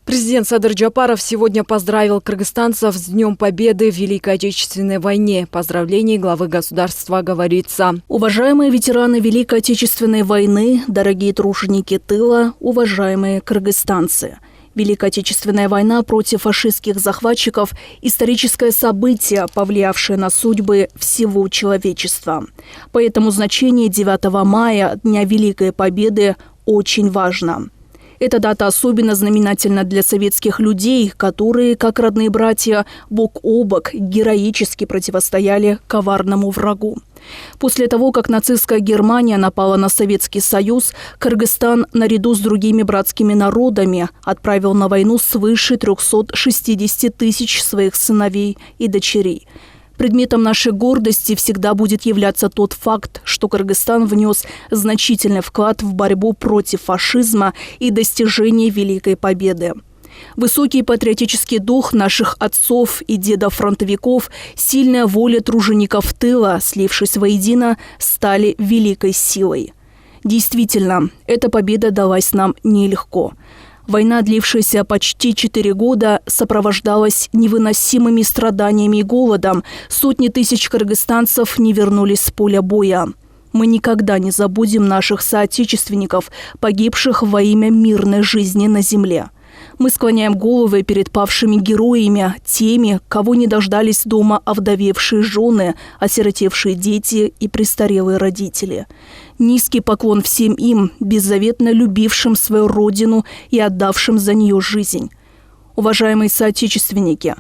Президент Садыр Джапаров сегодня поздравил кыргызстанцев с Днем Победы в Великой Отечественной войне. Поздравлений главы государства говорится. Уважаемые ветераны Великой Отечественной войны, дорогие труженики тыла, уважаемые кыргызстанцы. Великая Отечественная война против фашистских захватчиков – историческое событие, повлиявшее на судьбы всего человечества. Поэтому значение 9 мая, Дня Великой Победы, очень важно. Эта дата особенно знаменательна для советских людей, которые, как родные братья, бок о бок героически противостояли коварному врагу. После того, как нацистская Германия напала на Советский Союз, Кыргызстан наряду с другими братскими народами отправил на войну свыше 360 тысяч своих сыновей и дочерей. Предметом нашей гордости всегда будет являться тот факт, что Кыргызстан внес значительный вклад в борьбу против фашизма и достижение Великой Победы. Высокий патриотический дух наших отцов и дедов-фронтовиков, сильная воля тружеников тыла, слившись воедино, стали великой силой. Действительно, эта победа далась нам нелегко. Война, длившаяся почти 4 года, сопровождалась невыносимыми страданиями и голодом. Сотни тысяч кыргызстанцев не вернулись с поля боя. Мы никогда не забудем наших соотечественников, погибших во имя мирной жизни на земле. Мы склоняем головы перед павшими героями, теми, кого не дождались дома овдовевшие жены, осиротевшие дети и престарелые родители. Низкий поклон всем им, беззаветно любившим свою родину и отдавшим за нее жизнь. Уважаемые соотечественники,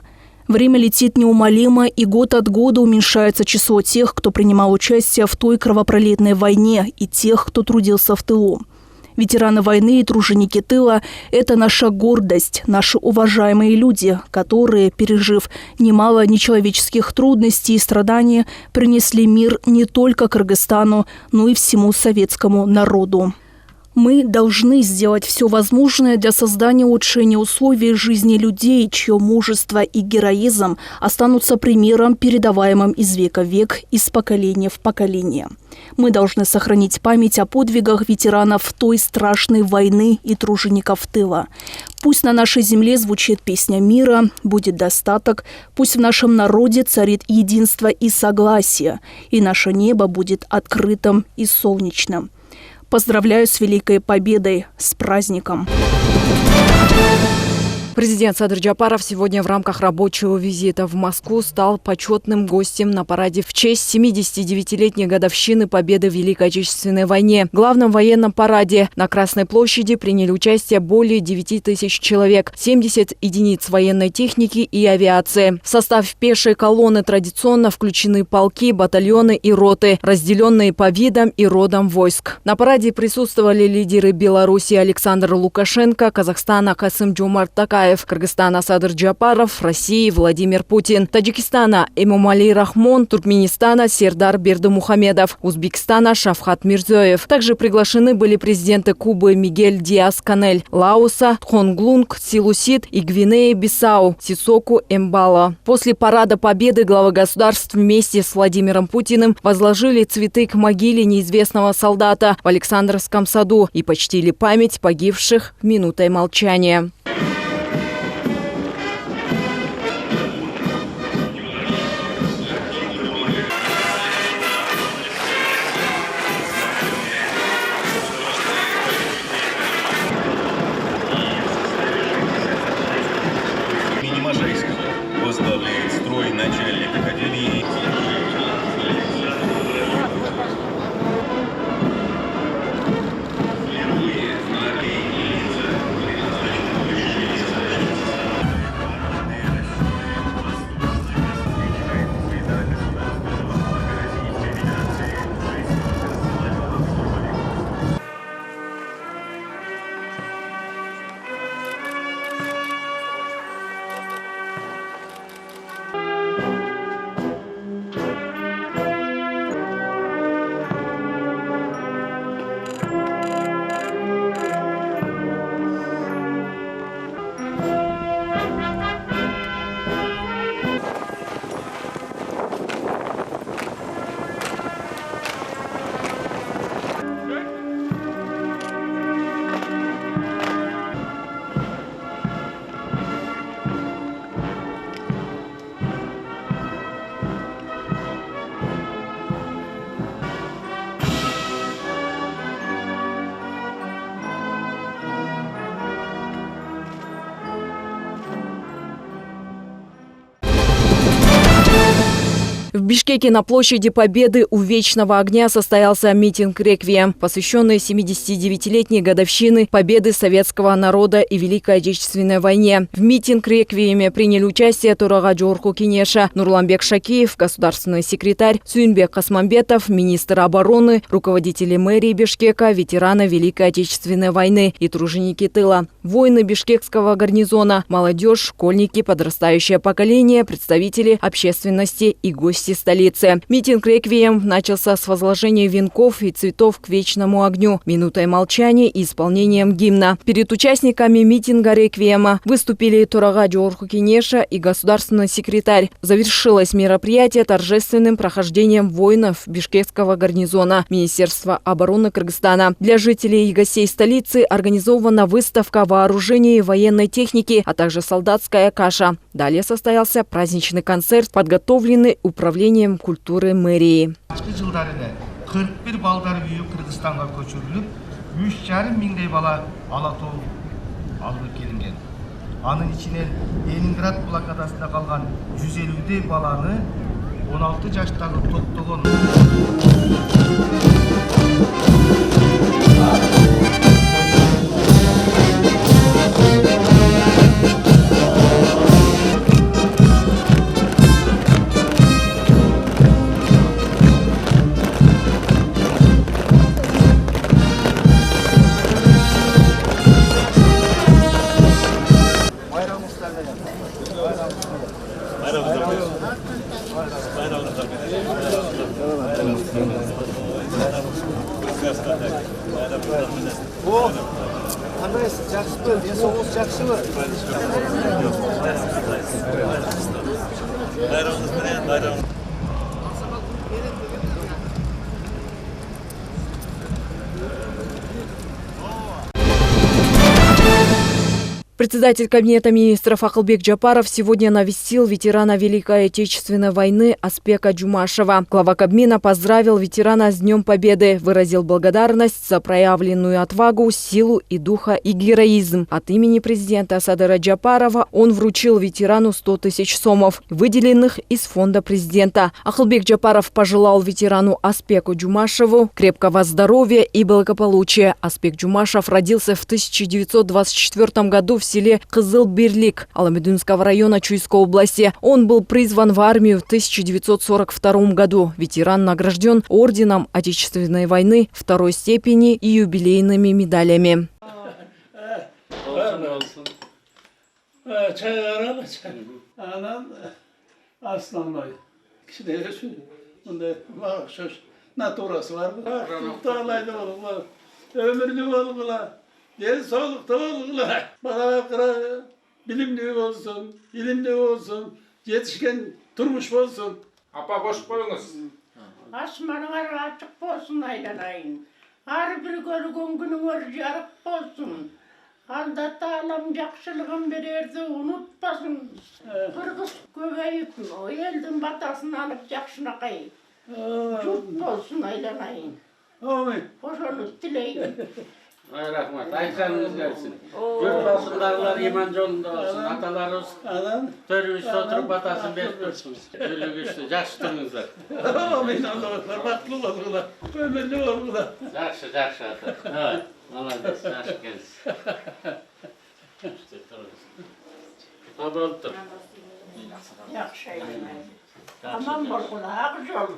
время летит неумолимо, и год от года уменьшается число тех, кто принимал участие в той кровопролитной войне, и тех, кто трудился в тылу. Ветераны войны и труженики тыла – это наша гордость, наши уважаемые люди, которые, пережив немало нечеловеческих трудностей и страданий, принесли мир не только Кыргызстану, но и всему советскому народу. Мы должны сделать все возможное для создания улучшения условий жизни людей, чье мужество и героизм останутся примером, передаваемым из века в век, из поколения в поколение. Мы должны сохранить память о подвигах ветеранов той страшной войны и тружеников тыла. Пусть на нашей земле звучит песня мира, будет достаток, пусть в нашем народе царит единство и согласие, и наше небо будет открытым и солнечным. Поздравляю с Великой Победой, с праздником! Президент Садыр Джапаров сегодня в рамках рабочего визита в Москву стал почетным гостем на параде в честь 79-летней годовщины победы в Великой Отечественной войне. В главном военном параде на Красной площади приняли участие более 9 тысяч человек, 70 единиц военной техники и авиации. В состав пешей колонны традиционно включены полки, батальоны и роты, разделенные по видам и родам войск. На параде присутствовали лидеры Беларуси Александр Лукашенко, Казахстана Касым-Жомарт Токаев, Кыргызстана Садыр Джапаров, России Владимир Путин, Таджикистана Эмомали Рахмон, Туркменистана Сердар Бердымухамедов, Узбекистана Шавхат Мирзоев. Также приглашены были президенты Кубы Мигель Диас-Канель, Лаоса Тхонглунг Силусид и Гвинеи-Бисау Сисоку Эмбала. После парада победы главы государств вместе с Владимиром Путиным возложили цветы к могиле неизвестного солдата в Александровском саду и почтили память погибших минутой молчания. Возглавляет строй начальник академии. В Бишкеке на площади Победы у Вечного огня состоялся митинг-реквием, посвященный 79-летней годовщины победы советского народа и Великой Отечественной войне. В митинг-реквиеме приняли участие Турага Джорху Кинеша, Нурланбек Шакиев, государственный секретарь, Сюнбек Касмамбетов, министр обороны, руководители мэрии Бишкека, ветераны Великой Отечественной войны и труженики тыла, воины бишкекского гарнизона, молодежь, школьники, подрастающее поколение, представители общественности и гости столицы. Митинг-реквием начался с возложения венков и цветов к вечному огню, минутой молчания и исполнением гимна. Перед участниками митинга-реквиема выступили Турага Джорху Кинеша и государственный секретарь. Завершилось мероприятие торжественным прохождением воинов бишкекского гарнизона Министерства обороны Кыргызстана. Для жителей и гостей столицы организована выставка вооружений и военной техники, а также солдатская каша. Далее состоялся праздничный концерт, подготовленный управлением культуры мэрии. 41 балдар үйі Кыргызстанға көшіріліп, 3,5 мыңдай бала Алатау алынып келінген. Анын içінен Ленинград блокадасында қалған 150-дей баланы 16 жаштағы топтогон. Председатель Кабинета министров Акылбек Джапаров сегодня навестил ветерана Великой Отечественной войны Аспека Джумашева. Глава Кабмина поздравил ветерана с Днем Победы, выразил благодарность за проявленную отвагу, силу и духа и героизм. От имени президента Садыра Джапарова он вручил ветерану 100 тысяч сомов, выделенных из фонда президента. Акылбек Джапаров пожелал ветерану Аспеку Джумашеву крепкого здоровья и благополучия. Аспек Джумашев родился в 1924 году в селе Кызыл-Бирлик Аламедунского района Чуйской области. Он был призван в армию в 1942 году. Ветеран награжден орденом Отечественной войны второй степени и юбилейными медалями. Gel sağlıkta olgunlar. Bana bilimli olsun, ilimli olsun, yetişken durmuş olsun. Apa boş koyunuz. Asmanlar açık olsun aylanayın. Her bir görgün günün yarık olsun. Halda tağlam jakşılığın bererdi unutmasın. Kırgız köbeyip o elden batasını alıp jakşına kayıp. Jurt olsun aylanayın. Amin. Hoşunuz dileyin. Ay rahmet, aysanınız gelsin. Yurtdaşlarlar iman yolunda olsun, atalarınız törüyüz oturup batasını bekliyorsunuz. Ölü güçlü, yaşlısınızlar. Amin Allah'lar, baklı olgunlar, ömürlü olgunlar. Yaxşı, yaxşı ata. Evet, malades, yaxşı gelsin. İşte dururuz. Abi oldu. Yaxşı aylanayın. Tamam bolgunlar, akjol.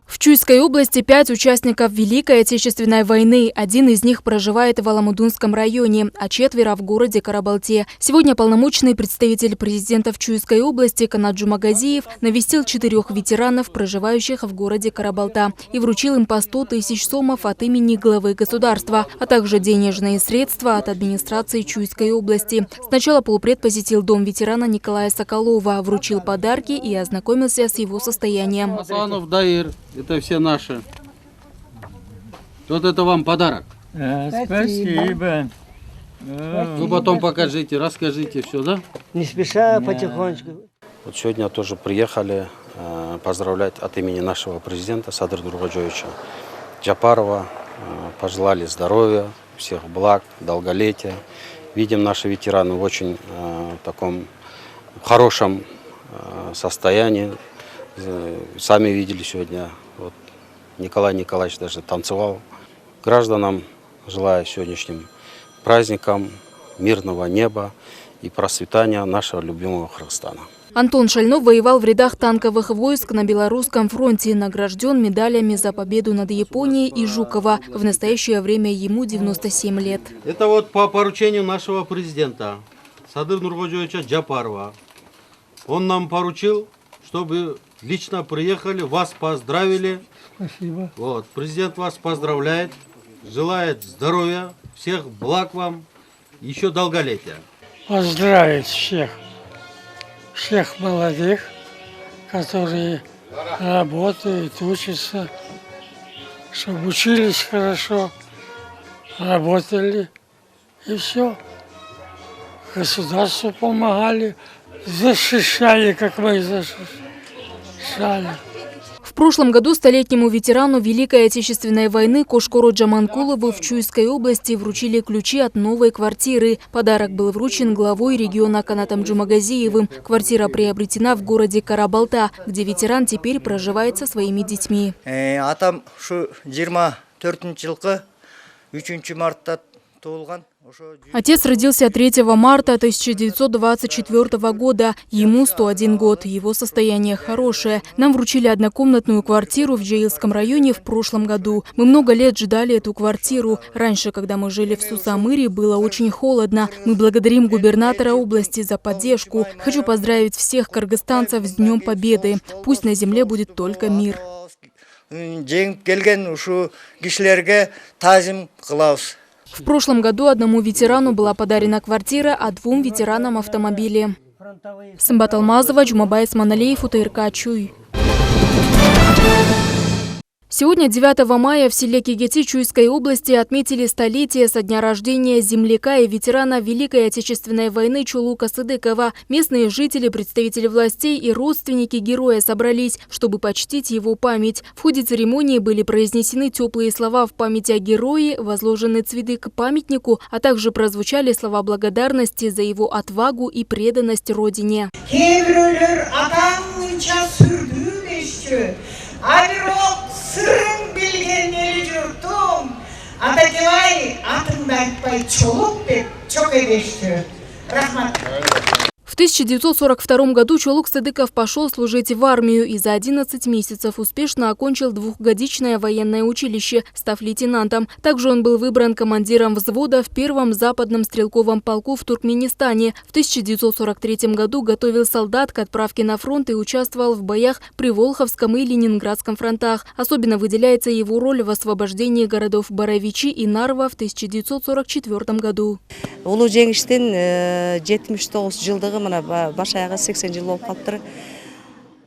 В Чуйской области 5 участников Великой Отечественной войны. Один из них проживает в Аламудунском районе, а 4 в городе Карабалте. Сегодня полномочный представитель президента в Чуйской области Канат Джумагазиев навестил 4 ветеранов, проживающих в городе Карабалта, и вручил им по 100 тысяч сомов от имени главы государства, а также денежные средства от администрации Чуйской области. Сначала полпред посетил дом ветерана Николая Соколова, вручил подарки и ознакомился с его состоянием. Асанов, Даир, это все наши. Вот это вам подарок. Спасибо. Вы потом покажите, расскажите все, да? Не спеша, потихонечку. Вот сегодня тоже приехали поздравлять от имени нашего президента Садыра Нургаджоевича Джапарова пожелали здоровья, всех благ, долголетия. Видим, наши ветераны в очень таком хорошем состоянии. Сами видели сегодня, вот Николай Николаевич даже танцевал. Гражданам желаю сегодняшним праздникам мирного неба и процветания нашего любимого Кыргызстана. Антон Шальнов воевал в рядах танковых войск на Белорусском фронте, награжден медалями за победу над Японией и Жукова. В настоящее время ему 97 лет. Это вот по поручению нашего президента Садыр Нургожевича Джапарова. Он нам поручил, чтобы лично приехали, вас поздравили. Спасибо. Вот, президент вас поздравляет, желает здоровья, всех благ вам, еще долголетия. Поздравить всех молодых, которые работают, учатся, чтобы учились хорошо, работали и все. Государству помогали, защищали, как мы защищали. В прошлом году столетнему ветерану Великой Отечественной войны Кошкору Джаманкулову в Чуйской области вручили ключи от новой квартиры. Подарок был вручен главой региона Канатом Джумагазиевым. Квартира приобретена в городе Карабалта, где ветеран теперь проживает со своими детьми. Атам шу 24 жылғы 3 мартта туылған. Отец родился 3 марта 1924 года. Ему 101 год. Его состояние хорошее. Нам вручили однокомнатную квартиру в Джаилском районе в прошлом году. Мы много лет ждали эту квартиру. Раньше, когда мы жили в Сусамыре, было очень холодно. Мы благодарим губернатора области за поддержку. Хочу поздравить всех кыргызстанцев с Днем Победы. Пусть на земле будет только мир. В прошлом году одному ветерану была подарена квартира, а 2 ветеранам автомобили. Сымбат Алмазова, Джумабай Сманалеев, УТРК Чуй. Сегодня, 9 мая, в селе Кигети Чуйской области отметили столетие со дня рождения земляка и ветерана Великой Отечественной войны Чолука Сыдыкова. Местные жители, представители властей и родственники героя собрались, чтобы почтить его память. В ходе церемонии были произнесены теплые слова в память о герое, возложены цветы к памятнику, а также прозвучали слова благодарности за его отвагу и преданность родине. Sırrın bilgen eli yurtum, Атакилай атыңды айтпай Чолук деп çok эбешті. Рахмат. В 1942 году Чолук Сыдыков пошел служить в армию и за 11 месяцев успешно окончил 2-годичное военное училище, став лейтенантом. Также он был выбран командиром взвода в 1-м западном стрелковом полку в Туркменистане. В 1943 году готовил солдат к отправке на фронт и участвовал в боях при Волховском и Ленинградском фронтах. Особенно выделяется его роль в освобождении городов Боровичи и Нарва в 1944 году.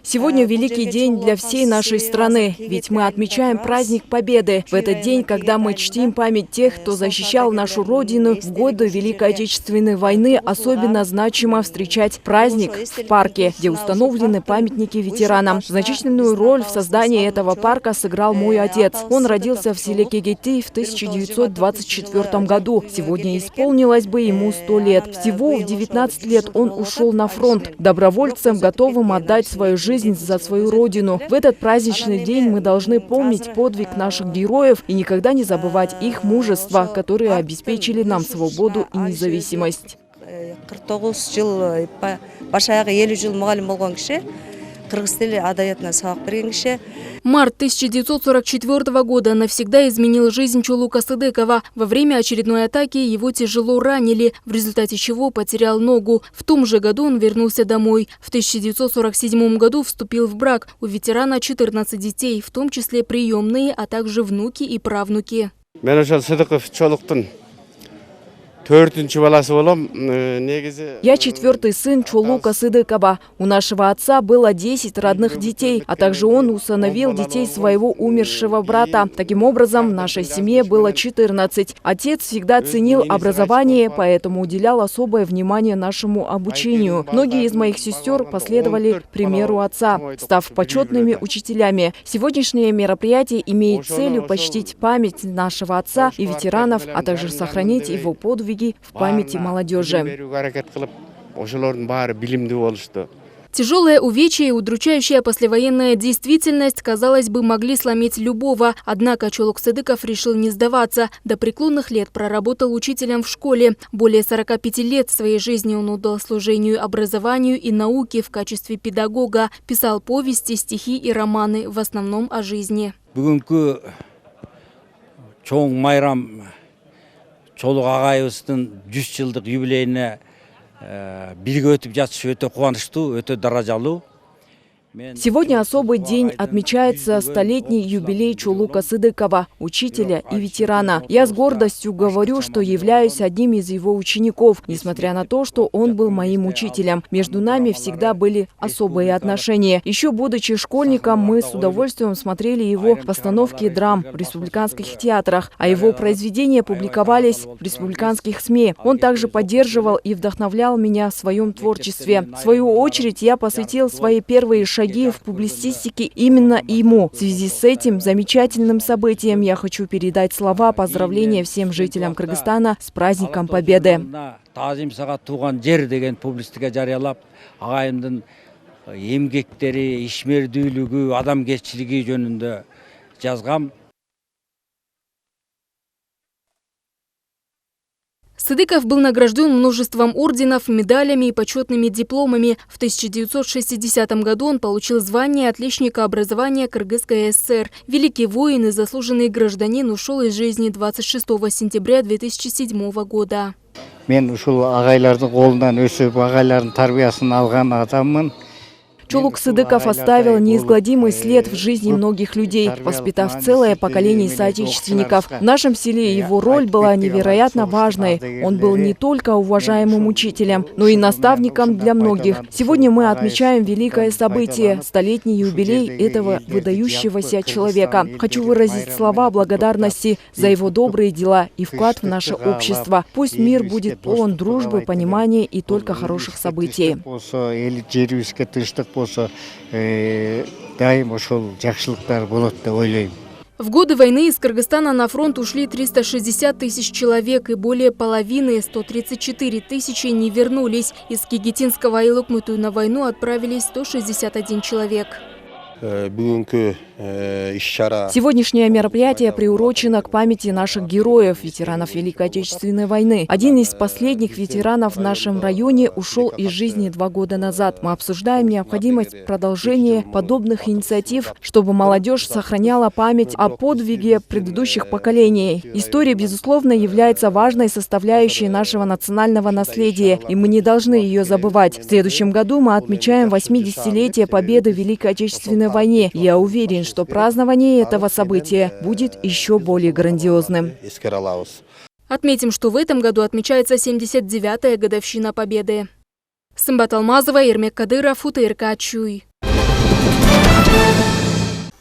Сегодня великий день для всей нашей страны, ведь мы отмечаем праздник Победы. В этот день, когда мы чтим память тех, кто защищал нашу Родину в годы Великой Отечественной войны, особенно значимо встречать праздник в парке, где установлены памятники ветеранам. Значительную роль в создании этого парка сыграл мой отец. Он родился в селе Кигети в 1924 году. Сегодня исполнилось бы ему 100 лет. Всего в 19 лет он ушел на фронт, добровольцем, готовым отдать свою жизнь за свою родину. В этот праздничный день мы должны помнить подвиг наших героев и никогда не забывать их мужество, которые обеспечили нам свободу и независимость. Март 1944 года навсегда изменил жизнь Чолука Сыдыкова. Во время очередной атаки его тяжело ранили, в результате чего потерял ногу. В том же году он вернулся домой. В 1947 году вступил в брак. У ветерана 14 детей, в том числе приемные, а также внуки и правнуки. төртінші баласы болам. Негізі Я четвертый сын Чолука Сыдыкова. У нашего отца было 10 родных детей, а также он усыновил детей своего умершего брата. Таким образом, в нашей семье было 14. Отец всегда ценил образование, поэтому уделял особое внимание нашему обучению. Многие из моих сестер последовали примеру отца, став почетными учителями. Сегодняшнее мероприятие имеет целью почтить память нашего отца и ветеранов, а также сохранить его подвиги в памяти молодежи. Тяжелое увечье и удручающая послевоенная действительность, казалось бы, могли сломить любого. Однако Чолук Сыдыков решил не сдаваться. До преклонных лет проработал учителем в школе. Более 45 лет своей жизни он отдал служению образованию и науке в качестве педагога. Писал повести, стихи и романы, в основном о жизни. Чолук агайыбыздын 100 жылдык юбилейине бирге өтүп жатышы өтө кубанычтуу, өтө даражалуу. Сегодня особый день отмечается столетний юбилей Чолука Сыдыкова, учителя и ветерана. Я с гордостью говорю, что являюсь одним из его учеников, несмотря на то, что он был моим учителем. Между нами всегда были особые отношения. Еще будучи школьником, мы с удовольствием смотрели его постановки драм в республиканских театрах, а его произведения публиковались в республиканских СМИ. Он также поддерживал и вдохновлял меня в своем творчестве. В свою очередь, я посвятил свои первые шаги в публицистике именно ему. В связи с этим замечательным событием я хочу передать слова поздравления всем жителям Кыргызстана с праздником Победы. Сыдыков был награжден множеством орденов, медалями и почетными дипломами. В 1960 году он получил звание отличника образования Кыргызской ССР. Великий воин и заслуженный гражданин ушел из жизни 26 сентября 2007 года. Мен ушул агайлардын колунан өсүп, агайлардын тарбиясын алган адаммын. Чолук Сыдыков оставил неизгладимый след в жизни многих людей, воспитав целое поколение соотечественников. В нашем селе его роль была невероятно важной. Он был не только уважаемым учителем, но и наставником для многих. Сегодня мы отмечаем великое событие – столетний юбилей этого выдающегося человека. Хочу выразить слова благодарности за его добрые дела и вклад в наше общество. Пусть мир будет полон дружбы, понимания и только хороших событий. В годы войны из Кыргызстана на фронт ушли 360 тысяч человек, и более половины, 134 тысячи, не вернулись. Из Кигитинского Айлыкмуту на войну отправились 161 человек. Сегодняшнее мероприятие приурочено к памяти наших героев, ветеранов Великой Отечественной войны. Один из последних ветеранов в нашем районе ушел из жизни 2 года назад. Мы обсуждаем необходимость продолжения подобных инициатив, чтобы молодежь сохраняла память о подвиге предыдущих поколений. История, безусловно, является важной составляющей нашего национального наследия, и мы не должны ее забывать. В следующем году мы отмечаем 80-летие победы в Великой Отечественной войне. Я уверен, что празднование этого события будет еще более грандиозным. Отметим, что в этом году отмечается 79-я годовщина Победы. Сымбат Алмазова, Ермек Кадыров, УТРК Чуй.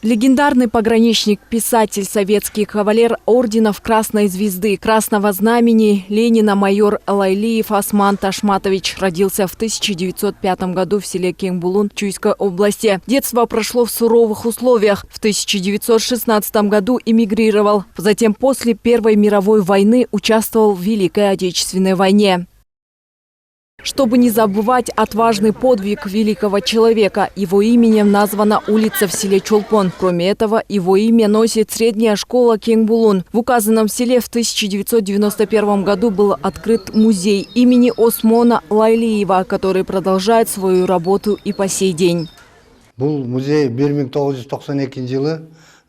Легендарный пограничник, писатель, советский кавалер орденов Красной Звезды, Красного Знамени Ленина майор Лайлиев Осман Ташматович родился в 1905 году в селе Кеңбулун Чуйской области. Детство прошло в суровых условиях. В 1916 году эмигрировал. Затем после Первой мировой войны участвовал в Великой Отечественной войне. Чтобы не забывать отважный подвиг великого человека, его именем названа улица в селе Чолпон. Кроме этого, его имя носит средняя школа Кеңбулун. В указанном селе в 1991 году был открыт музей имени Осмона Лайлиева, который продолжает свою работу и по сей день. Бұл музей 1992 жылы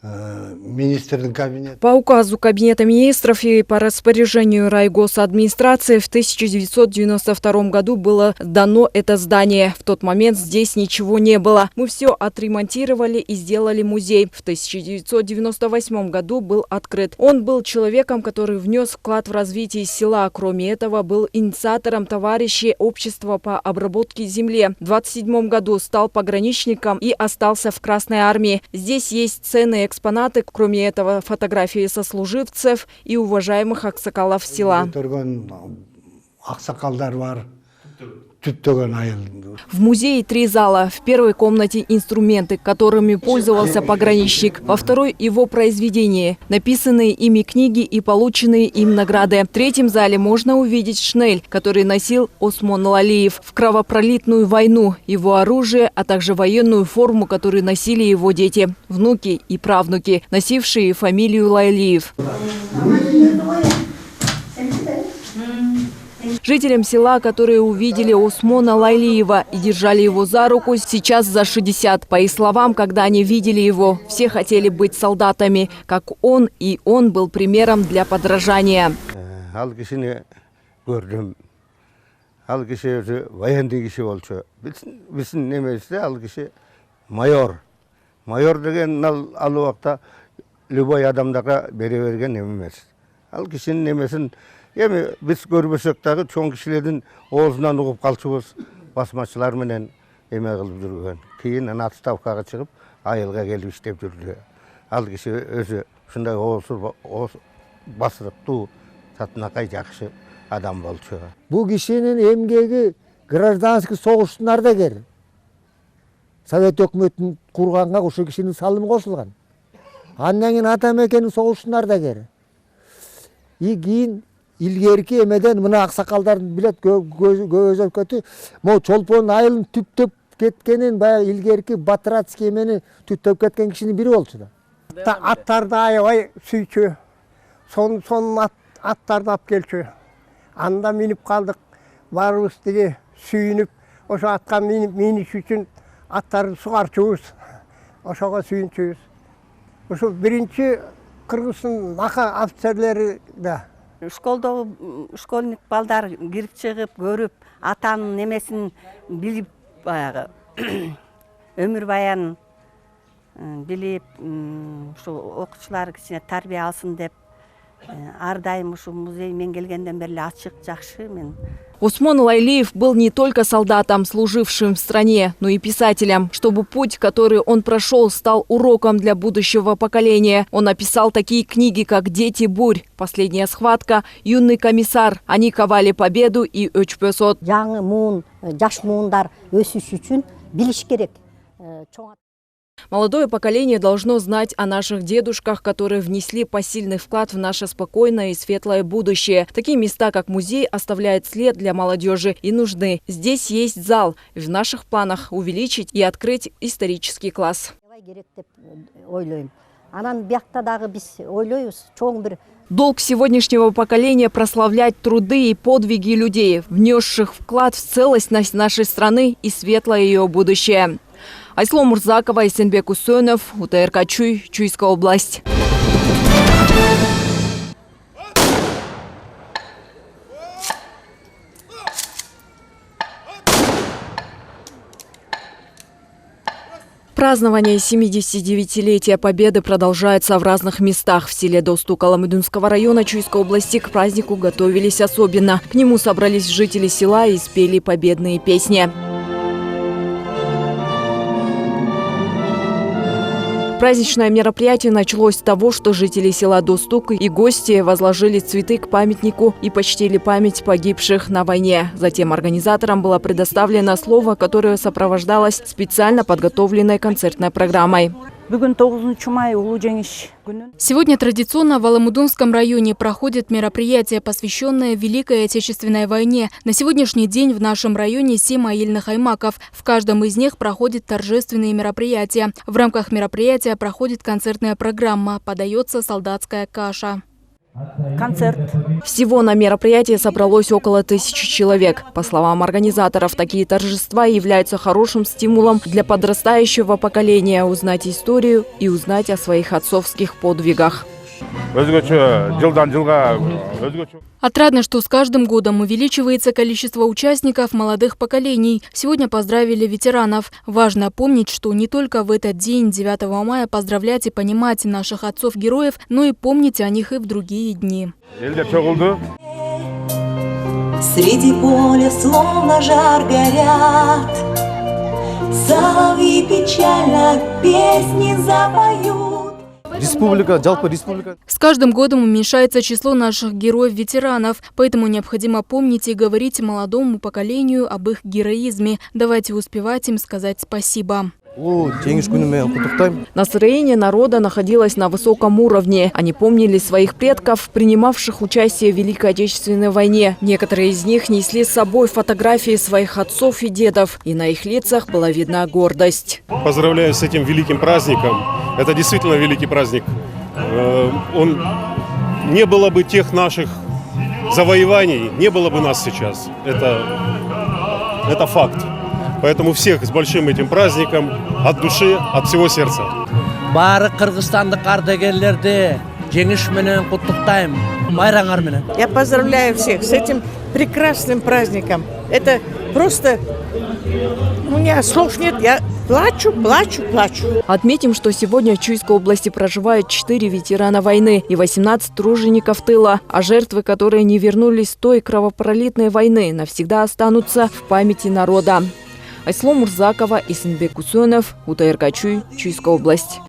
министрдің кабинеті. По указу Кабинета министров и по распоряжению райгосадминистрации в 1992 году было сдано это здание. В тот момент здесь ничего не было. Мы все отремонтировали и сделали музей. В 1998 году был открыт. Он был человеком, который внес вклад в развитие села. Кроме этого, был инициатором товарищей общества по обработке земли. В 1927 году стал пограничником и остался в Красной армии. Здесь есть ценные экспонаты, кроме этого фотографии сослуживцев и уважаемых аксакалов села. В музее 3 зала. В первой комнате инструменты, которыми пользовался пограничник. Во второй его произведения, написанные ими книги и полученные им награды. В третьем зале можно увидеть шнель, который носил Осмон Лалиев в кровопролитную войну, его оружие, а также военную форму, которую носили его дети, внуки и правнуки, носившие фамилию Лалиев. Жителям села, которые увидели Осмона Лайлиева и держали его за руку, сейчас за 60. По их словам, когда они видели его, все хотели быть солдатами, как он, и он был примером для подражания. Майор деген ал убакта любой адамдарга бере берген эмес. Ал кишинин немесин эми биз көрбөсөк дагы чоң кишилердин оозунан угуп калчубуз, басмачылар менен эме кылып жүргөн. Кийин ана отставкага чыгып, айылга келип иштеп жүрдү. Ал киши өзү ушундай ооз басырыктуу, татынакай жакшы адам болчу. Бу кишинин эмгеги гражданский согуштун ардагери. Совет өкмөтүн курганга ошол кишинин салымы кошулган. Андан кийин ата мекенин согуштун ардагери. И кийин илгерки эмеден мына аксакалдардын билет көзөп көтү, могу чолпон айылын түптөп кеткенин баягы илгерки Батыратский эмени түптөп кеткен кишинин бири болчу да. Аттарды аябай сүйчү. Сонун аттарды алып келчү. Анда минип калдык. Барыбыз тиги сүйүнүп, ошо атка миниш үчүн аттарды сугарчубуз. Ошого сүйүнчүбүз. Ошо биринчи Кыргыздын ака офицерлери да. Школьник балдар кирип чыгып, көрүп, атанын немесин билип, баягы өмүр баянын билип, ушу окуучулар кичине тарбия алсын деп, ар дайым ушу музей мен келгенден бери ачык, жакшы. Осмон Лайлиев был не только солдатом, служившим в стране, но и писателем. Чтобы путь, который он прошел, стал уроком для будущего поколения. Он написал такие книги, как «Дети бурь», «Последняя схватка», «Юный комиссар». Они ковали победу и «Өчпөсот». Молодое поколение должно знать о наших дедушках, которые внесли посильный вклад в наше спокойное и светлое будущее. Такие места, как музей, оставляют след для молодежи и нужны. Здесь есть зал. В наших планах увеличить и открыть исторический класс. Долг сегодняшнего поколения – прославлять труды и подвиги людей, внесших вклад в целостность нашей страны и светлое ее будущее. Айслом Мурзакова, Эсенбек Усөнов, УТРК Чуй, Чуйская область. Празднование 79-летия Победы продолжается в разных местах. В селе Достук Аламыдунского района Чуйской области к празднику готовились особенно. К нему собрались жители села и спели победные песни. Праздничное мероприятие началось с того, что жители села Достук и гости возложили цветы к памятнику и почтили память погибших на войне. Затем организаторам было предоставлено слово, которое сопровождалось специально подготовленной концертной программой. Сегодня традиционно в Аламыдунском районе проходит мероприятие, посвященное Великой Отечественной войне. На сегодняшний день в нашем районе 7 аильных аймаков. В каждом из них проходят торжественные мероприятия. В рамках мероприятия проходит концертная программа, подается солдатская каша. концерт. Всего на мероприятие собралось около 1000 человек. По словам организаторов, такие торжества являются хорошим стимулом для подрастающего поколения узнать историю и узнать о своих отцовских подвигах. Отрадно, что с каждым годом увеличивается количество участников молодых поколений. Сегодня поздравили ветеранов. Важно помнить, что не только в этот день, 9 мая, поздравлять и понимать наших отцов-героев, но и помнить о них и в другие дни. Среди поля словно жар горят, соловьи печально песни запоют. Республика. С каждым годом уменьшается число наших героев-ветеранов, поэтому необходимо помнить и говорить молодому поколению об их героизме. Давайте успевать им сказать спасибо. Настроение народа находилось на высоком уровне. Они помнили своих предков, принимавших участие в Великой Отечественной войне. Некоторые из них несли с собой фотографии своих отцов и дедов, и на их лицах была видна гордость. Поздравляю с этим великим праздником. Это действительно великий праздник. Не было бы тех наших завоеваний, не было бы нас сейчас. Это факт. Поэтому всех с большим этим праздником, от души, от всего сердца. Я поздравляю всех с этим прекрасным праздником. Это просто... У меня слов нет, я плачу. Отметим, что сегодня в Чуйской области проживают 4 ветерана войны и 18 тружеников тыла, а жертвы, которые не вернулись с той кровопролитной войны, навсегда останутся в памяти народа. Айслом Мурзакова, Исенбек Кусенов, УТРК Чуй, Чуйская область.